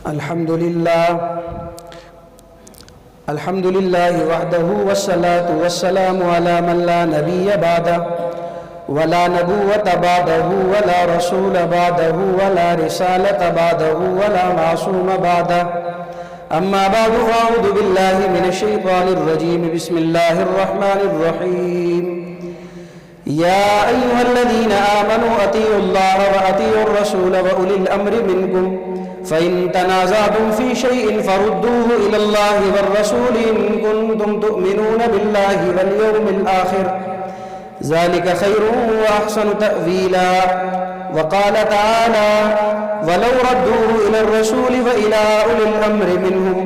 الحمدللہ وحدہ والصلاة والسلام علی من لا نبی بعدہ ولا نبوۃ بعدہ ولا رسول بعدہ ولا رسالۃ بعدہ ولا معصوم بعدہ اما بعد فاعوذ باللہ من الشیطان الرجیم بسم اللہ الرحمن الرحیم یا ایہا الذین آمنوا اطیعوا اللہ واطیعوا الرسول واولی الامر منکم فإن تنازعتم في شيء فردوه إلى الله والرسول إن كنتم تؤمنون بالله واليوم الآخر ذلك خير وأحسن تأويلا وقال تعالى ولو ردوه إلى الرسول وإلى أولي الأمر منهم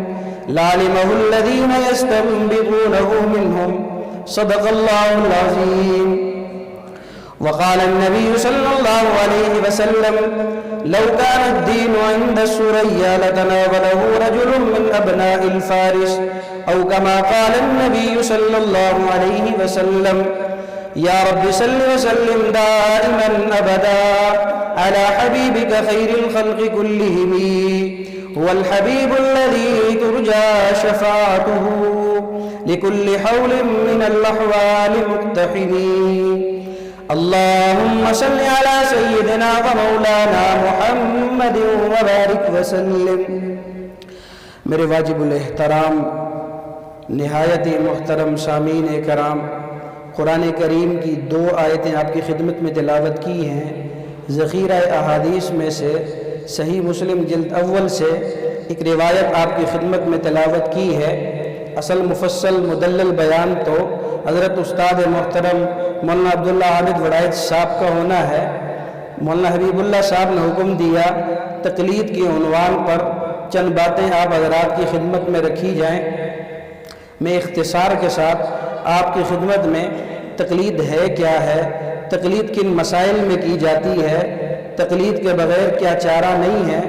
لعلمه الذين يستنبطونه منهم صدق الله العظيم وقال النبي صلى الله عليه وسلم لو كان الدين عند السريا لتناوله رجل من أبناء الفارس أو كما قال النبي صلى الله عليه وسلم يا رب صل وسلم دائما أبدا على حبيبك خير الخلق كلهم هو الحبيب الذي ترجى شفاعته لكل حول من الأحوال مقتحم اللهم صل على سيدنا ومولانا محمد وبارك وسلم۔ میرے واجب الاحترام نہایت محترم سامعین کرام، قرآن کریم کی 2 آیتیں آپ کی خدمت میں تلاوت کی ہیں۔ ذخیرہ احادیث میں سے صحیح مسلم جلد اول سے ایک روایت آپ کی خدمت میں تلاوت کی ہے۔ اصل مفصل مدلل بیان تو حضرت استاد محترم مولانا عبداللہ عابد وڑائچ صاحب کا ہونا ہے۔ مولانا حبیب اللہ صاحب نے حکم دیا تقلید کے عنوان پر چند باتیں آپ حضرات کی خدمت میں رکھی جائیں۔ میں اختصار کے ساتھ آپ کی خدمت میں تقلید ہے کیا ہے، تقلید کن مسائل میں کی جاتی ہے، تقلید کے بغیر کیا چارہ نہیں ہے،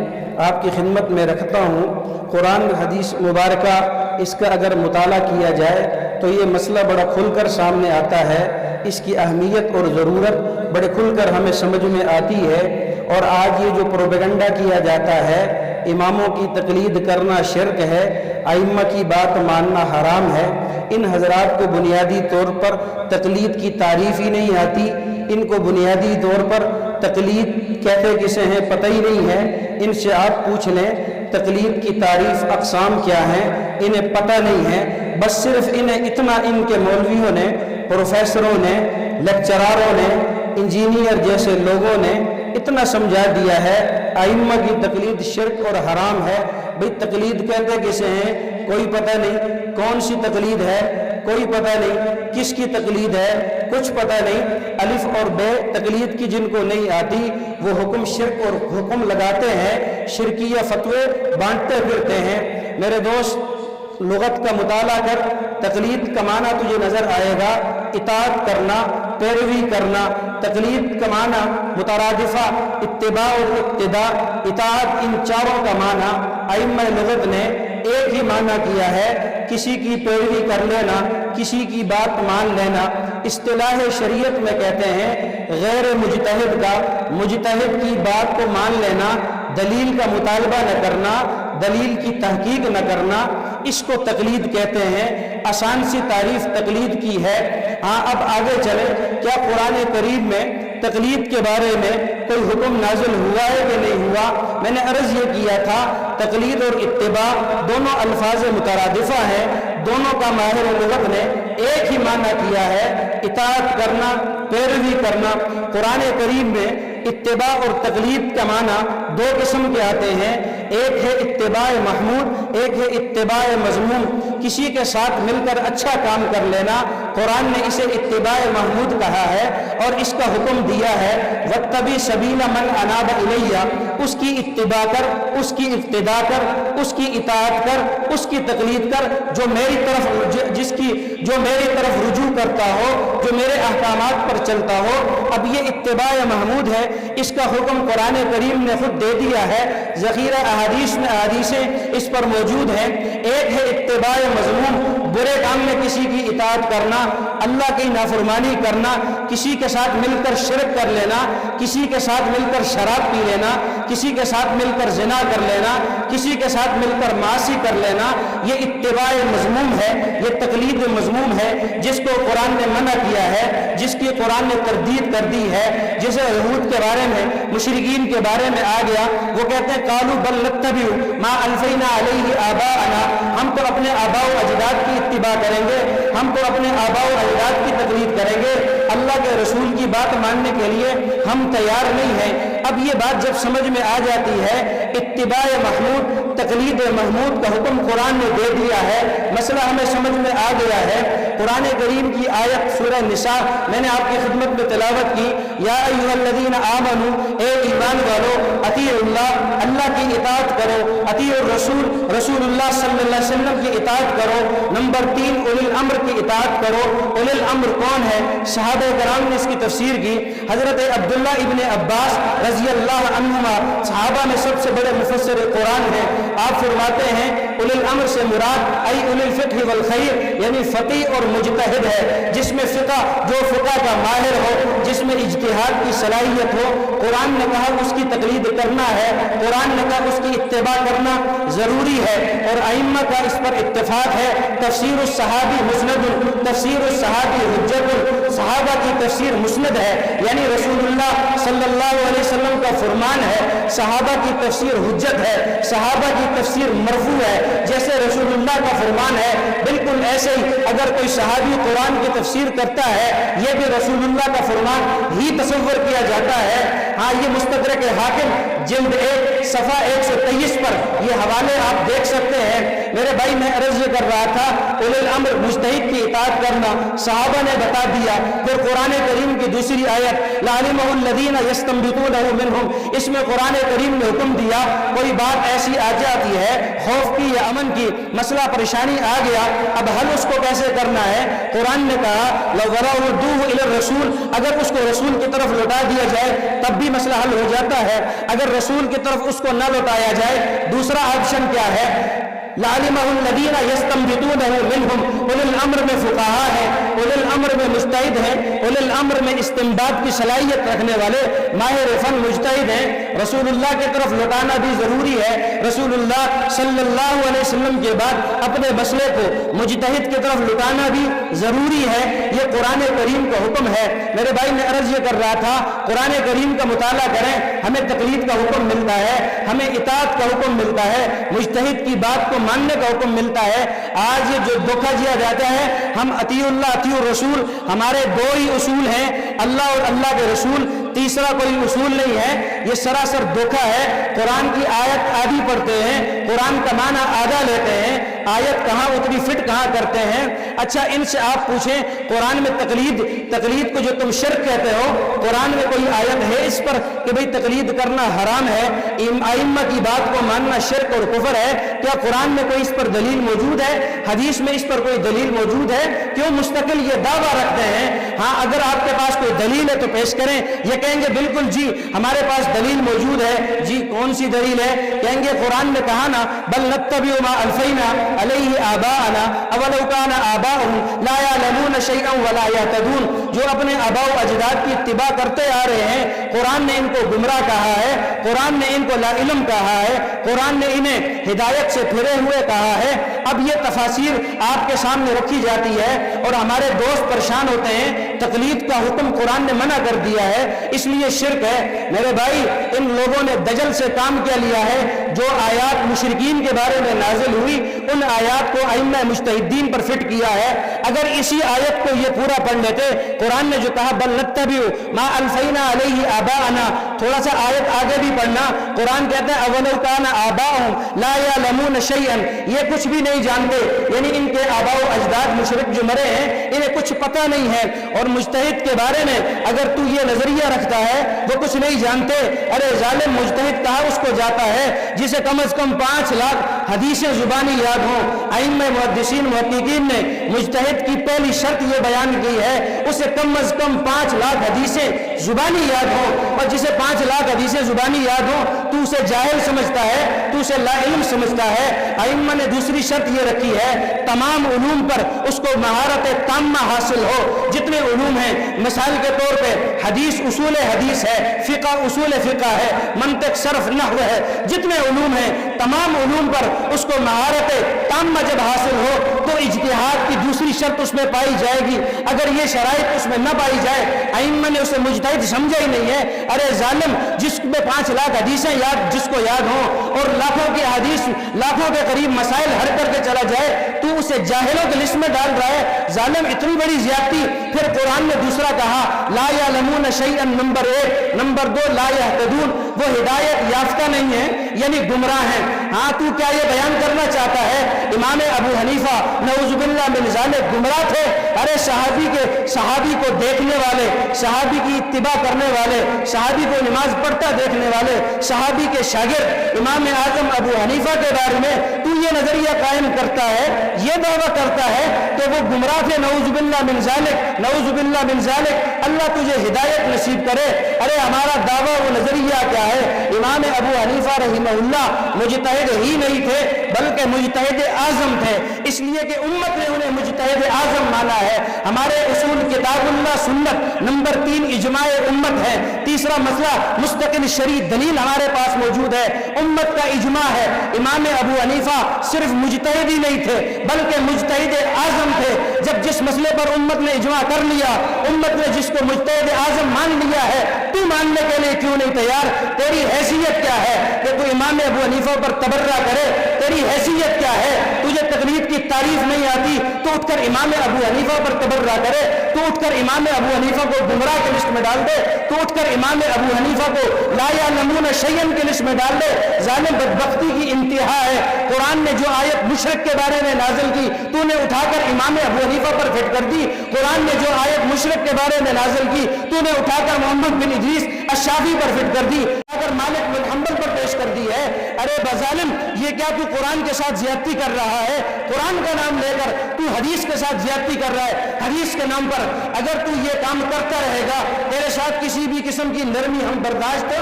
آپ کی خدمت میں رکھتا ہوں۔ قرآن حدیث مبارکہ اس کا اگر مطالعہ کیا جائے تو یہ مسئلہ بڑا کھل کر سامنے آتا ہے، اس کی اہمیت اور ضرورت بڑے کھل کر ہمیں سمجھ میں آتی ہے۔ اور آج یہ جو پروپیگنڈا کیا جاتا ہے، اماموں کی تقلید کرنا شرک ہے، ائمہ کی بات ماننا حرام ہے، ان حضرات کو بنیادی طور پر تقلید کی تعریف ہی نہیں آتی، ان کو بنیادی طور پر تقلید کہتے کسے ہیں پتہ ہی نہیں ہے۔ ان سے آپ پوچھ لیں تقلید کی تعریف اقسام کیا ہیں، انہیں پتہ نہیں ہے۔ بس صرف انہیں اتنا ان کے مولویوں نے، پروفیسروں نے، لیکچراروں نے، انجینئر جیسے لوگوں نے اتنا سمجھا دیا ہے ائمہ کی تقلید شرک اور حرام ہے۔ بھئی تقلید کہتے کسے ہیں کوئی پتہ نہیں، کون سی تقلید ہے کوئی پتہ نہیں، کس کی تقلید ہے کچھ پتہ نہیں۔ الف اور بے تقلید کی جن کو نہیں آتی وہ حکم شرک اور حکم لگاتے ہیں، شرکیہ فتوے بانٹتے پھرتے ہیں۔ میرے دوست لغت کا مطالعہ کر، تقلید کا معنی تجھے نظر آئے گا اطاعت کرنا، پیروی کرنا۔ تقلید کا معنی مترادفہ اتباع اور اقتداء، اطاعت، ان چاروں کا معنی ائمہ لغت نے ایک ہی معنی کیا ہے، کسی کی پیروی کر لینا، کسی کی بات مان لینا۔ اصطلاح شریعت میں کہتے ہیں غیر مجتہد کا مجتہد کی بات کو مان لینا، دلیل کا مطالبہ نہ کرنا، دلیل کی تحقیق نہ کرنا، اس کو تقلید کہتے ہیں۔ آسان سی تعریف تقلید کی ہے۔ ہاں اب آگے چلیں، کیا قرآن کریم میں تقلید کے بارے میں کوئی حکم نازل ہوا ہے کہ نہیں ہوا؟ میں نے عرض یہ کیا تھا تقلید اور اتباع دونوں الفاظ مترادفہ ہیں، دونوں کا ماہر لغت نے ایک ہی معنی کیا ہے، اطاعت کرنا، پیروی کرنا۔ قرآن کریم میں اتباع اور تقلید کا معنی 2 قسم کے آتے ہیں، ایک ہے اتباع محمود، ایک ہے اتباع مذموم۔ کسی کے ساتھ مل کر اچھا کام کر لینا، قرآن نے اسے اتباع محمود کہا ہے اور اس کا حکم دیا ہے وَاتَّبِعْ سَبِيلَ مَنْ أَنَابَ إِلَيَّ، اس کی اتباع کر، اس کی اقتداء کر، اس کی اطاعت کر، اس کی تقلید کر، جو میری طرف رجوع کرتا ہو، جو میرے احکامات پر چلتا ہو۔ اب یہ اتباع محمود ہے، اس کا حکم قرآن کریم نے خود دے دیا ہے، ذخیرہ احادیث میں احادیثیں اس پر موجود ہیں۔ ایک ہے اتباع مذموم برے کام میں کسی کی اطاعت کرنا، اللہ کی نافرمانی کرنا، کسی کے ساتھ مل کر شرک کر لینا، کسی کے ساتھ مل کر شراب پی لینا، کسی کے ساتھ مل کر زنا کر لینا، کسی کے ساتھ مل کر معاصی کر لینا، یہ اتباع مذموم ہے، یہ تقلید مذموم ہے، جس کو قرآن نے منع کیا ہے، جس کی قرآن نے تردید کر دی ہے۔ جسے یہود کے بارے میں، مشرکین کے بارے میں آ گیا، وہ کہتے ہیں قالوا بل نتبع ما الفینا علیہ آباءنا، ہم تو اپنے آباء و اجداد کی اتباع کریں گے، ہم تو اپنے آباء و اجداد کی تقلید کریں گے، اللہ کے رسول کی بات ماننے کے لیے ہم تیار نہیں ہیں۔ اب یہ بات جب سمجھ میں آ جاتی ہے، اتباع محمود، تقلید محمود کا حکم قرآن نے دے دیا ہے، مسئلہ ہمیں سمجھ میں آ گیا ہے۔ قرآن کریم کی آیت سورہ نساء میں نے آپ کی خدمت میں تلاوت کی، یا ایھا الذین آمنوا، اے ایمان والو، اطیعوا اللہ، اللہ کی اطاعت کرو، اطیعوا الرسول، رسول اللہ صلی اللہ علیہ وسلم کی اطاعت کرو۔ نمبر 3، اولی الامر کی اطاعت کرو۔ اولی الامر کون ہے؟ صحابہ کرام نے اس کی تفسیر کی۔ حضرت عبداللہ ابن عباس رضی اللہ عنہما صحابہ میں سب سے بڑے مفسر قرآن ہیں، آپ فرماتے ہیں اولی الامر سے مراد ای اولی الفقہ والخیر، یعنی فقیہ اور مجتہد ہے، جس میں فقہ، جو فقہ کا ماہر ہو، جس میں اجتہاد کی صلاحیت ہو۔ قرآن نے کہا اس کی تقلید کرنا ہے، قرآن نے کہا اس کی اتباع کرنا ضروری ہے، اور ائمہ کا اس پر اتفاق ہے۔ تفسیر الصحابی مسند، تفسیر الصحابی حجت، صحابہ کی تفسیر مسند ہے، یعنی رسول اللہ صلی اللہ علیہ وسلم کا فرمان ہے، صحابہ کی تفسیر حجت ہے، صحابہ کی تفسیر مرفوع ہے، جیسے رسول اللہ کا فرمان ہے بالکل ایسے ہی اگر کوئی صحابی قرآن کی تفسیر کرتا ہے، یہ بھی رسول اللہ کا فرمان ہی تصور کیا جاتا ہے۔ ہاں، یہ مستدرک حاکم جلد 1 صفحہ 123 پر یہ حوالے آپ دیکھ سکتے ہیں۔ میرے بھائی، میں عرض یہ کر رہا تھا، اولی الامر مجتہد کی اطاعت کرنا صحابہ نے بتا دیا۔ پھر قرآن کریم کی دوسری آیت لعلمہ الذین یستنبطونہ منہم، اس میں قرآن کریم نے حکم دیا، کوئی بات ایسی آ جاتی ہے خوف کی یا امن کی، مسئلہ پریشانی آ گیا، اب حل اس کو کیسے کرنا ہے؟ قرآن نے کہا لو ردوہ الی الرسول، اگر اس کو رسول کی طرف لوٹا دیا جائے تب بھی مسئلہ حل ہو جاتا ہے، اگر رسول کی طرف اس کو نہ لوٹایا جائے دوسرا آپشن کیا ہے؟ لعلمہ الذین یستنبطونہ منہم، اولی الامر میں فقہا ہیں، اولی الامر میں مجتہد ہیں، اولی الامر میں استنباط کی صلاحیت رکھنے والے ماہر فن مجتہد ہیں۔ رسول اللہ کی طرف لوٹانا بھی ضروری ہے، رسول اللہ صلی اللہ علیہ وسلم کے بعد اپنے مسئلے کو مجتہد کی طرف لوٹانا بھی ضروری ہے، یہ قرآن کریم کا حکم ہے۔ میرے بھائی، میں عرض یہ کر رہا تھا، قرآن کریم کا مطالعہ کریں، ہمیں تقلید کا حکم ملتا ہے، ہمیں اطاعت کا حکم ملتا ہے، مجتہد کی بات کو ماننے کا حکم ملتا ہے۔ آج یہ جو دھوکہ دیا جاتا ہے، ہم اطیع اللہ اطیع الرسول، ہمارے دو ہی اصول ہیں، اللہ اور اللہ کے رسول، تیسرا کوئی اصول نہیں ہے، یہ سراسر دھوکہ ہے۔ قرآن کی آیت آدھی پڑھتے ہیں، قرآن کا معنی آدھا لیتے ہیں، آیت کہاں اتنی فٹ کہاں کرتے ہیں۔ اچھا، ان سے آپ پوچھیں قرآن میں تقلید کو جو تم شرک کہتے ہو، قرآن میں کوئی آیت ہے اس پر کہ بھئی تقلید کرنا حرام ہے، ائمہ کی بات کو ماننا شرک اور کفر ہے؟ کیا قرآن میں کوئی اس پر دلیل موجود ہے؟ حدیث میں اس پر کوئی دلیل موجود ہے؟ کیوں مستقل یہ دعویٰ رکھتے ہیں؟ ہاں، اگر آپ کے پاس کوئی دلیل ہے تو پیش کریں۔ یہ کہیں گے بالکل جی ہمارے پاس دلیل موجود ہے۔ جی کون سی دلیل ہے؟ کہیں گے قرآن نے کہا نا بل نتبع ما الفینا علیہ آباءنا اولو کان آباؤہم لا یعلمون شیئا ولا یہتدون، جو اپنے آباء و اجداد کی اتباع کرتے آ رہے ہیں، قرآن نے ان کو گمراہ کہا ہے، قرآن نے ان کو لا علم کہا ہے، قرآن نے انہیں ہدایت سے پھرے ہوئے کہا ہے۔ اب یہ تفاسیر آپ کے سامنے رکھی جاتی ہے اور ہمارے دوست پریشان ہوتے ہیں، تقلید کا حکم قرآن نے منع کر دیا ہے اس لیے شرک ہے۔ میرے بھائی، ان لوگوں نے دجل سے کام کیا لیا ہے، جو آیات مشرکین کے بارے میں نازل ہوئی ان آیات کو ائمہ مجتہدین پر فٹ کیا ہے۔ اگر اسی آیت کو یہ پورا پڑھ لیتے، قرآن نے جو کہا بل نتبع ما الفینا علیہ آباءنا، تھوڑا سا آیت آگے بھی پڑھنا، قرآن کہتا ہے اولو کان آباؤہم لا یعلمون شیئا، یہ کچھ بھی نہیں جانتے، یعنی ان کے آباء و اجداد مشرک جو مرے ہیں انہیں کچھ پتہ نہیں ہے۔ اور مجتہد کے بارے میں اگر تو یہ نظریہ رکھتا ہے وہ کچھ نہیں جانتے، ارے ظالم، مجتہد کہا اس کو جاتا ہے جسے کم از کم 5 لاکھ حدیثیں زبانی یاد ہوں۔ ائمہ محدثین محققین نے مجتہد کی پہلی شرط یہ بیان کی ہے اسے کم از کم 5 لاکھ حدیثیں زبانی یاد ہوں، اور جسے 5 لاکھ حدیثیں زبانی یاد ہوں تو اسے جاہل سمجھتا ہے، تو اسے لا علم سمجھتا ہے۔ ائمہ نے دوسری شرط یہ رکھی ہے تمام علوم پر اس کو مہارت تامہ حاصل ہو، جتنے علوم ہیں، مثال کے طور پہ حدیث اصول حدیث ہے، فقہ اصول فقہ ہے، منطق صرف نحو ہے، جتنے علوم ہیں تمام علوم پر اس کو مہارت تامہ جب حاصل ہو تو اجتہاد کی دوسری شرط اس میں پائی جائے گی۔ اگر یہ شرائط اس میں نہ پائی جائے، ائمہ نے اسے مجتہد سمجھا ہی نہیں ہے۔ ارے ظالم، جس میں 5 لاکھ حدیثیں یاد جس کو یاد ہوں اور لاکھوں کی حدیث لاکھوں کے قریب مسائل حل کر کے چلا جائے تو اسے جاہلوں کے لسٹ میں ڈال رہا ہے۔ ظالم، اتنی بڑی زیادتی۔ پھر قرآن نے دوسرا کہا لا یعلمون شیئا، نمبر 1، نمبر 2 لا یہتدون، وہ ہدایت یافتہ نہیں ہے یعنی گمراہ ہیں۔ ہاں، تو کیا یہ بیان کرنا چاہتا ہے امام ابو حنیفہ نعوذ باللہ من ذالک گمراہ تھے؟ ارے صحابی کو دیکھنے والے، صحابی کی اتباع کرنے والے، صحابی کو نماز پڑھتا دیکھنے والے، صحابی کے شاگرد امام اعظم ابو حنیفہ کے بارے میں تو یہ نظریہ قائم کرتا ہے، یہ دعویٰ کرتا ہے کہ وہ گمراہ تھے، نعوذ باللہ من ذالک، نعوذ باللہ من ذالک، اللہ تجھے ہدایت نصیب کرے۔ ارے ہمارا دعویٰ و نظریہ کیا ہے؟ امام ابو حنیفہ رحمہ اللہ مجتہد ہی نہیں تھے بلکہ مجتہد اعظم تھے، اس لیے کہ امت نے انہیں مجتہد اعظم مانا ہے۔ ہمارے اصول کتاب اللہ سنت، نمبر 3 اجماع امت ہے۔ تیسرا مسئلہ مستقل شرعی دلیل ہمارے پاس موجود ہے، امت کا اجماع ہے۔ امام ابو حنیفہ صرف مجتہد ہی نہیں تھے بلکہ مجتہد اعظم تھے۔ جب جس مسئلے پر امت نے اجماع کر لیا، امت نے جس کو مجتہد اعظم مان لیا ہے، تو ماننے کے لیے کیوں نہیں تیار؟ تیری حیثیت کیا ہے کہ تو امام ابو حنیفہ پر تبرہ کرے؟ تیری حیثیت کیا ہے؟ تجھے تقلید کی تعریف نہیں آتی تو اٹھ کر امام ابو حنیفہ پر تبرہ کرے، تو اٹھ کر امام ابو حنیفہ کو گمراہ کے لسٹ میں ڈال دے، تو اٹھ کر امام ابو حنیفہ کو لا یعلمون شیئا کے لسٹ میں ڈال دے۔ ظالم، بدبختی کی انتہا ہے۔ قرآن نے جو آیت مشرک کے بارے میں نازل کی تو نے اٹھا کر امام ابو حنیفہ پر فٹ کر دی، قرآن نے جو آیت مشرک کے بارے میں نازل کی تو نے اٹھا کر محمد بن ادریس الشافعی پر فٹ کر دی، اگر مالک بن حنبل پر پیش کر دی ہے۔ ارے بظالم، یہ کیا تو قرآن کے ساتھ زیادتی کر رہا ہے؟ قرآن کا نام لے کر تو حدیث کے ساتھ زیادتی کر رہا ہے۔ حدیث کے نام پر اگر تو یہ کام کرتا رہے گا، تیرے ساتھ کسی بھی قسم کی نرمی ہم برداشت،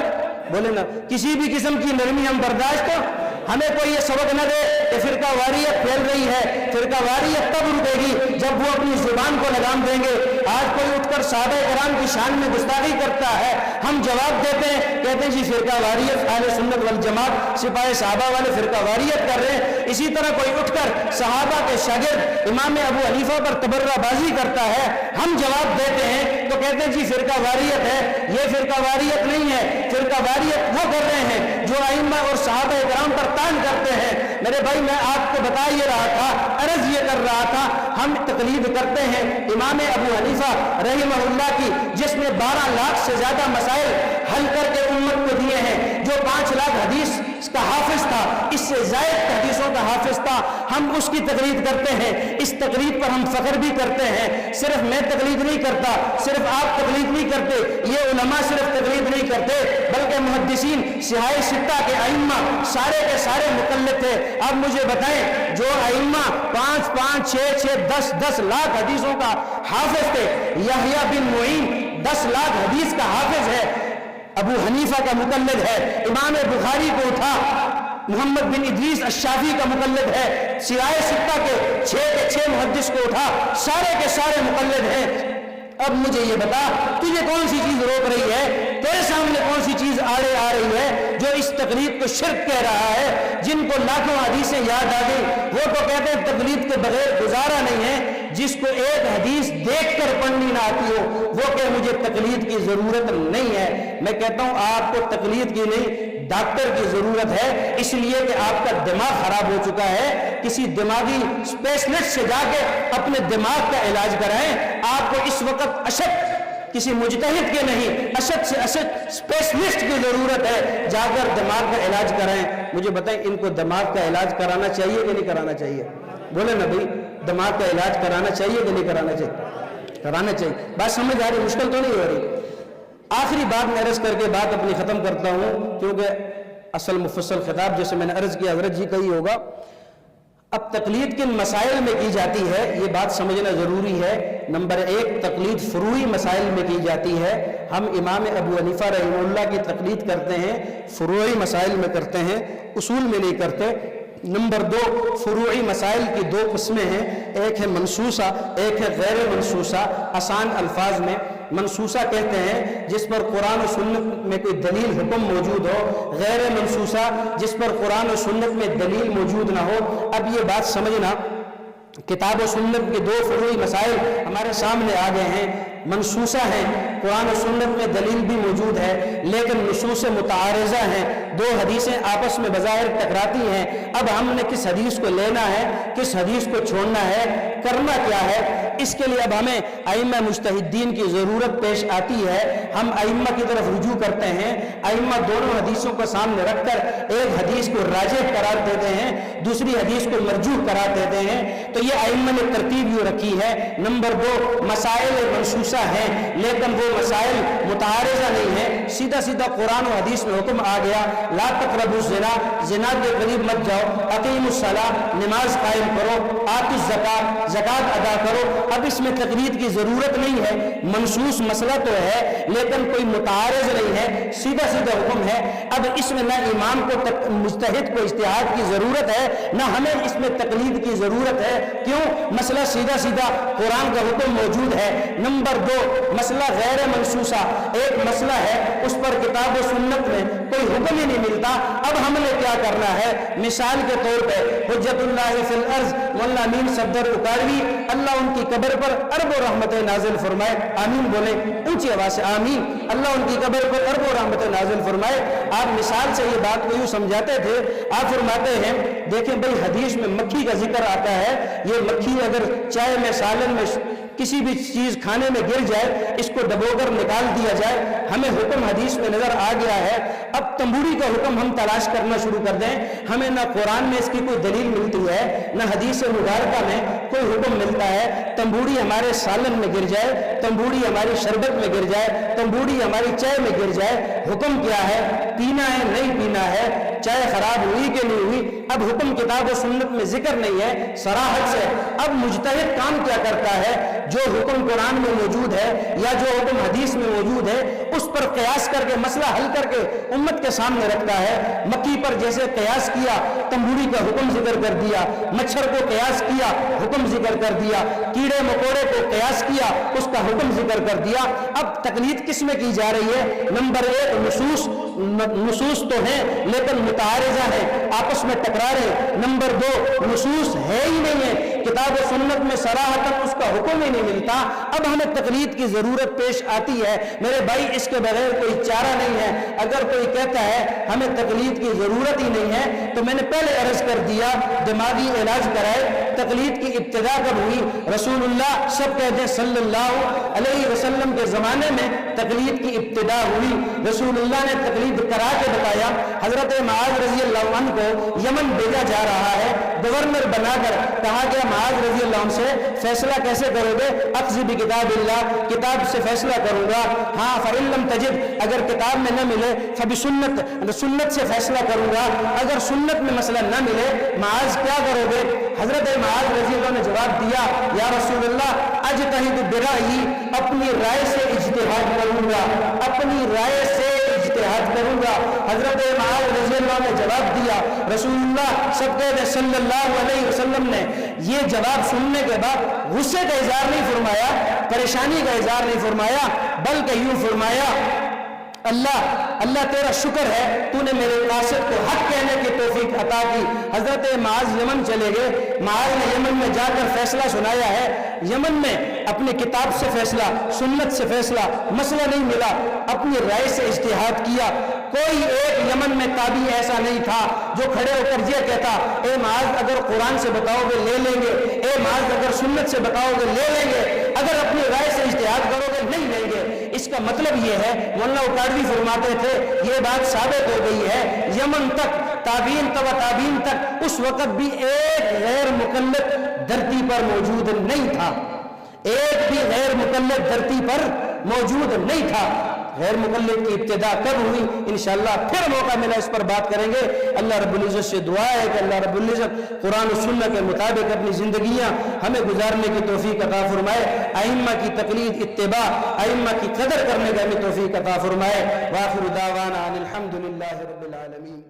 بولے نا، کسی بھی قسم کی نرمی ہم برداشت، ہمیں کوئی یہ سبق نہ دے کہ فرقہ واریت پھیل رہی ہے۔ فرقہ واریت تب رکے گی جب وہ اپنی زبان کو لگام دیں گے۔ آج کوئی اٹھ کر صحابہ کرام کی شان میں گستاخی کرتا ہے، ہم جواب دیتے ہیں، کہتے ہیں جی فرقہ واریت، اہل سنت والجماعت سپاہ صحابہ والے فرقہ واریت کر رہے ہیں۔ اسی طرح کوئی اٹھ کر صحابہ کے شاگرد امام ابو حنیفہ پر تبرہ بازی کرتا ہے، ہم جواب دیتے ہیں تو کہتے ہیں جی فرقہ واریت ہے۔ یہ فرقہ واریت نہیں ہے، فرقہ واریت وہ کر رہے ہیں جو ائمہ اور صحابہ کرام پر تان کرتے ہیں۔ میرے بھائی، میں آپ کو بتا یہ رہا تھا، عرض یہ کر رہا تھا، ہم تقلید کرتے ہیں امام ابو حنیفہ رحمہ اللہ کی، جس نے 12 لاکھ سے زیادہ مسائل حل کر کے امت کو دیے ہیں، جو 5 لاکھ حدیث کا حافظ تھا، اس سے زائد حدیثوں کا حافظ تھا۔ ہم اس کی تقلید کرتے ہیں، اس تقلید پر ہم فخر بھی کرتے ہیں۔ صرف میں تقلید نہیں کرتا، صرف آپ تقلید نہیں کرتے، یہ علماء صرف تقلید نہیں کرتے بلکہ محدثین صحاح ستہ کے ائمہ سارے کے سارے مقلد تھے۔ اب مجھے بتائیں، جو ائمہ 5 6 10 لاکھ حدیثوں کا حافظ تھے، یحییٰ بن معین 10 لاکھ حدیث کا حافظ ہے، ابو حنیفہ کا مقلد ہے۔ امام بخاری کو اٹھا، محمد بن ادریس الشافعی کا مقلد ہے۔ صحاح ستہ کے 6 محدث کو اٹھا، سارے کے سارے مقلد ہیں۔ اب مجھے یہ بتا، تجھے کون سی چیز روک رہی ہے؟ تیرے سامنے کون سی چیز آڑے آ رہی ہے جو اس تقلید کو شرک کہہ رہا ہے؟ جن کو لاکھوں حدیثیں یاد آ گئی، وہ تو کہتے ہیں تقلید کے بغیر گزارا نہیں ہے۔ جس کو ایک حدیث دیکھ کر پڑھنی نہ آتی ہو وہ کہ مجھے تقلید کی ضرورت نہیں ہے۔ میں کہتا ہوں آپ کو تقلید کی نہیں، ڈاکٹر کی ضرورت ہے، اس لیے کہ آپ کا دماغ خراب ہو چکا ہے۔ کسی دماغی اسپیشلسٹ سے جا کے اپنے دماغ کا علاج کرائیں۔ آپ کو اس وقت اشد کسی مجتہد کے نہیں، اشد سے اشد اسپیشلسٹ کی ضرورت ہے، جا کر دماغ کا علاج کرائیں۔ مجھے بتائیں، ان کو دماغ کا علاج کرانا چاہیے کہ نہیں کرانا چاہیے؟ بولے نا بھائی، دماغ کا علاج کرانا چاہیے کہ نہیں کرانا چاہیے؟ کرانا چاہیے۔ بات سمجھ آ رہی؟ مشکل تو نہیں ہو رہی؟ آخری بات میں عرض کر کے بات اپنی ختم کرتا ہوں، کیونکہ اصل مفصل خطاب جیسے میں نے عرض کیا حضرت جی کا ہی ہوگا. اب تقلید کن مسائل میں کی جاتی ہے یہ بات سمجھنا ضروری ہے. نمبر 1 تقلید فروعی مسائل میں کی جاتی ہے. ہم امام ابو حنیفہ رحمہ اللہ کی تقلید کرتے ہیں فروعی مسائل میں کرتے ہیں, اصول میں نہیں کرتے. نمبر 2 فروعی مسائل کی 2 قسمیں ہیں, ایک ہے منسوسہ ایک ہے غیر منسوسہ. آسان الفاظ میں منسوسہ کہتے ہیں جس پر قرآن و سنت میں کوئی دلیل حکم موجود ہو, غیر منسوسہ جس پر قرآن و سنت میں دلیل موجود نہ ہو. اب یہ بات سمجھنا, کتاب و سنت کے 2 فروعی مسائل ہمارے سامنے آ گئے ہیں. منسوسہ ہیں, قرآن و سنت میں دلیل بھی موجود ہے لیکن نصوص متعارضہ ہیں, 2 حدیثیں آپس میں بظاہر ٹکراتی ہیں. اب ہم نے کس حدیث کو لینا ہے کس حدیث کو چھوڑنا ہے, کرنا کیا ہے, اس کے لیے اب ہمیں ائمہ مجتہدین کی ضرورت پیش آتی ہے. ہم ائمہ کی طرف رجوع کرتے ہیں. ائمہ دونوں حدیثوں کو سامنے رکھ کر ایک حدیث کو راجح قرار دیتے ہیں, دوسری حدیث کو مرجوح قرار دیتے ہیں. تو یہ ائمہ نے ترتیب یوں رکھی ہے. نمبر 2 مسائل منسوسہ ہیں لیکن وہ مسائل متعارضہ نہیں ہیں. سیدھا سیدھا قرآن و حدیث میں حکم آ گیا لا تقربوا الزنا, زنا کے قریب مت جاؤ. اقیموا الصلاۃ, نماز قائم کرو. آتوا الزکاۃ, زکات ادا کرو. اب اس میں تقلید کی ضرورت نہیں ہے. منسوس مسئلہ تو ہے لیکن کوئی متعارض نہیں ہے, سیدھا سیدھا حکم ہے. اب اس میں نہ امام کو مجتہد کو اجتہاد کی ضرورت ہے نہ ہمیں اس میں تقلید کی ضرورت ہے. کیوں؟ مسئلہ سیدھا سیدھا قرآن کا حکم موجود ہے. نمبر 2 مسئلہ غیر منسوسہ, ایک مسئلہ ہے اس پر کتاب و سنت میں کوئی حکم ہی نہیں ملتا. اب ہم نے کیا کرنا ہے, مثال کے طور پہ حجت اللہ فی الارض مولانا امین صفدر اکاڑوی اللہ ان کی قبر پر ارب و رحمت نازل فرمائے. آمین بولے اونچی آواز سے, آمین. اللہ ان کی قبر پر ارب و رحمت نازل فرمائے. آپ مثال سے یہ بات کو یوں سمجھاتے تھے, آپ فرماتے ہیں دیکھیں بھائی حدیث میں مکھی کا ذکر آتا ہے, یہ مکھی اگر چائے میں سالن میں کسی بھی چیز کھانے میں گر جائے اس کو دبو کر نکال دیا جائے. ہمیں حکم حدیث میں نظر آ گیا ہے. اب تنبوری کا حکم ہم تلاش کرنا شروع کر دیں. ہمیں نہ قرآن میں اس کی کوئی دلیل ملتی ہے نہ حدیث مبارکہ میں کوئی حکم ملتا ہے. تنبوری ہمارے سالن میں گر جائے, تنبوری ہماری شربت میں گر جائے, تنبوری ہماری چائے میں گر جائے, حکم کیا ہے؟ پینا ہے نہیں پینا ہے, چائے خراب ہوئی کہ نہیں ہوئی. اب حکم کتاب و سنت میں ذکر نہیں ہے صراحت سے. اب مجتہد کام کیا کرتا ہے, جو حکم قرآن میں موجود ہے یا جو حکم حدیث میں موجود ہے اس پر قیاس کر کے مسئلہ حل کر کے امت کے سامنے رکھتا ہے. مکی پر جیسے قیاس کیا تنبوری کا حکم ذکر کر دیا, مچھر کو قیاس کیا حکم ذکر کر دیا, کیڑے مکوڑے کو قیاس کیا اس کا حکم ذکر کر دیا. اب تقلید کس میں کی جا رہی ہے؟ نمبر 1 نصوص تو ہیں لیکن متعارضہ ہیں, آپس میں ٹکرا رہے. نمبر 2 نصوص ہے ہی نہیں ہے, کتاب و سنت میں صراحتاً اس کا حکم ہی نہیں ملتا. اب ہمیں تقلید کی ضرورت پیش آتی ہے. میرے بھائی اس کے بغیر کوئی چارہ نہیں ہے. اگر کوئی کہتا ہے ہمیں تقلید کی ضرورت ہی نہیں ہے تو میں نے پہلے عرض کر دیا دماغی علاج کرائے. تقلید کی ابتدا کب ہوئی؟ رسول اللہ سب کہتے ہیں صلی اللہ علیہ وسلم کے زمانے میں تقلید کی ابتدا ہوئی. رسول اللہ نے تقلید کرا کے بتایا. حضرت معاذ رضی اللہ عنہ کو یمن بھیجا جا رہا ہے, گورنر بنا کر کہا گیا معاذ رضی اللہ عنہ سے فیصلہ کیسے کرو گے؟ اخذ بکتاب اللہ, کتاب سے فیصلہ کروں گا. ہاں فإن لم تجد, اگر کتاب میں نہ ملے فبسنت, سنت سے فیصلہ کروں گا. اگر سنت میں مسئلہ نہ ملے معاذ کیا کرو گے؟ حضرت معاذ رضی اللہ عنہ نے جواب دیا یا رسول اللہ اجتہد برأیی, اپنی رائے سے اجتہاد کروں گا, اپنی رائے سے اجتہاد کروں گا. حضرت معاذ رضی اللہ عنہ نے جواب دیا. رسول اللہ سب کہتے صلی اللہ علیہ وسلم نے یہ جواب سننے کے بعد غصے کا اظہار نہیں فرمایا, پریشانی کا اظہار نہیں فرمایا, بلکہ یوں فرمایا اللہ تیرا شکر ہے تو نے میرے قاصد کو حق کہنے کی توفیق عطا کی. حضرت معاذ یمن چلے گئے. معاذ نے یمن میں جا کر فیصلہ سنایا ہے. یمن میں اپنی کتاب سے فیصلہ, سنت سے فیصلہ, مسئلہ نہیں ملا, اپنی رائے سے اجتہاد کیا. کوئی ایک یمن میں تابعی ایسا نہیں تھا جو کھڑے ہو کر یہ کہتا اے معاذ اگر قرآن سے بتاؤ گے لے لیں گے, اے معاذ اگر سنت سے بتاؤ گے لے لیں گے, اگر اپنی رائے سے اجتہاد کرو گے نہیں لیں گے. اس کا مطلب یہ ہے, مولانا اکاڑوی فرماتے تھے یہ بات ثابت ہو گئی ہے یمن تک تابعین تبع تابعین تک اس وقت بھی ایک غیر مقلد دھرتی پر موجود نہیں تھا, ایک بھی غیر مقلد دھرتی پر موجود نہیں تھا. غیر مقلد کی ابتدا کب ہوئی، انشاءاللہ پھر موقع ملا اس پر بات کریں گے۔ اللہ رب العزت سے دعا ہے کہ اللہ رب العزت قرآن و سنت کے مطابق اپنی زندگیاں ہمیں گزارنے کی توفیق عطا فرمائے، ائمہ کی تقلید، اتباع، ائمہ کی قدر کرنے کا ہمیں توفیق عطا فرمائے۔ وآخر دعوانا ان الحمد للہ رب العالمین۔